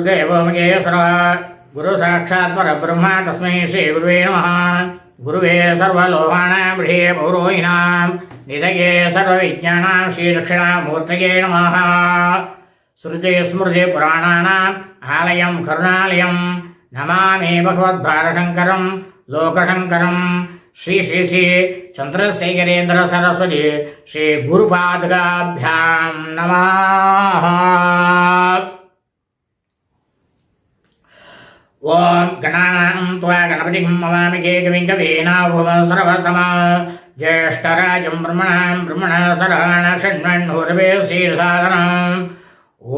गुरुर्देवो महेश्वरः गुरुसाक्षात् परब्रह्म तस्मै श्रीगुरुवे नमः। गुरुवे सर्वलोकानां विषये पौरोहिणां निधये सर्वविज्ञानां श्रीदक्षिणामूर्तये नमः। श्रुते स्मृते पुराणानाम् आलयं करुणालयं नमामि भगवद्भारशङ्करं लोकशङ्करं श्री श्री श्री चन्द्रशेखरेन्द्र सरस्वती श्री गुरुपादुकाभ्यां नमः। ओम गणानां त्वा गणपतिं नमामि कविं कवीनामुपमश्रवस्तमः ज्येष्ठराजं ब्रह्मणः शृण्वन्नोर्वे श्रीसाधनम्।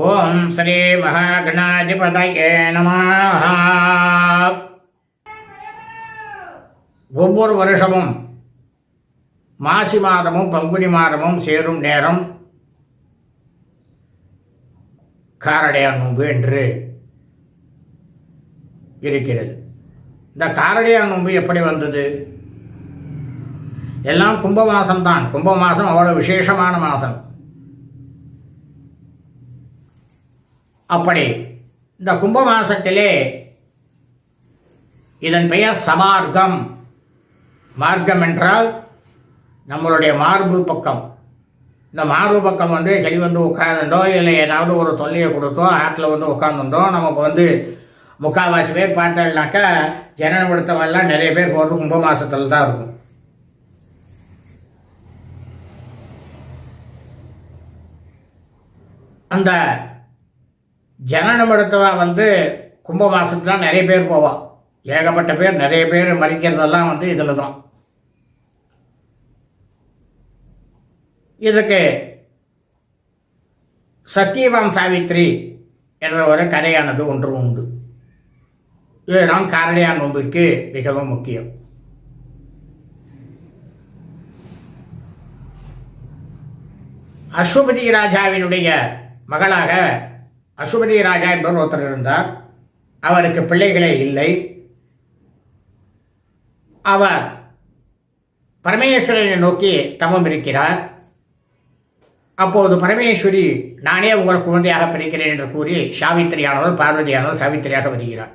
ओम श्री महागणाधिपतये नमः। ஒவ்வொரு வருஷமும் மாசி மாதமும் பங்குனி மாதமும் சேரும் நேரம் காரடையான் நோன்பு என்று இருக்கிறது. இந்த காரடையான் நோன்பு எப்படி வந்தது? எல்லாம் கும்ப மாசம்தான். கும்ப மாசம் அவ்வளவு விசேஷமான மாதம். அப்படி இந்த கும்ப மாசத்திலே இதன் பெயர் சமார்க்கம். மார்க்கம் என்றால் நம்மளுடைய மார்பு பக்கம். இந்த மார்பு பக்கம் செடி உட்காந்துட்டோ இல்லை ஏதாவது ஒரு தொல்லையை கொடுத்தோ ஆட்டில் உட்காந்துட்டோ நமக்கு முக்கால்வாசி பேர் பார்த்தோம்னாக்கா ஜனனம் எடுத்தவெல்லாம் நிறைய பேர் போகிறது கும்ப மாசத்துல தான் இருக்கும். அந்த ஜனனம் எடுத்தவா கும்ப மாசத்துல தான் நிறைய பேர் போவா. ஏகப்பட்ட பேர் நிறைய பேர் மறிக்கிறதெல்லாம் இதில் தான். இதுக்கு சத்தியவான் சாவித்ரி என்ற ஒரு கதையானது ஒன்று உண்டு. இதுதான் காரடையான் நோன்புக்கு மிகவும் முக்கியம். அஸ்வபதி ராஜாவினுடைய மகளாக அஸ்வபதி ராஜா என்பவர் ஒருத்தர் இருந்தார். அவருக்கு பிள்ளைகளே இல்லை. அவர் பரமேஸ்வரனை நோக்கி தவம் இருக்கிறார். அப்போது பரமேஸ்வரி நானே உங்கள் குழந்தையாக பிரிக்கிறேன் என்று கூறி சாவித்திரியானவர் பார்வதியானவர் சாவித்திரியாக வருகிறார்.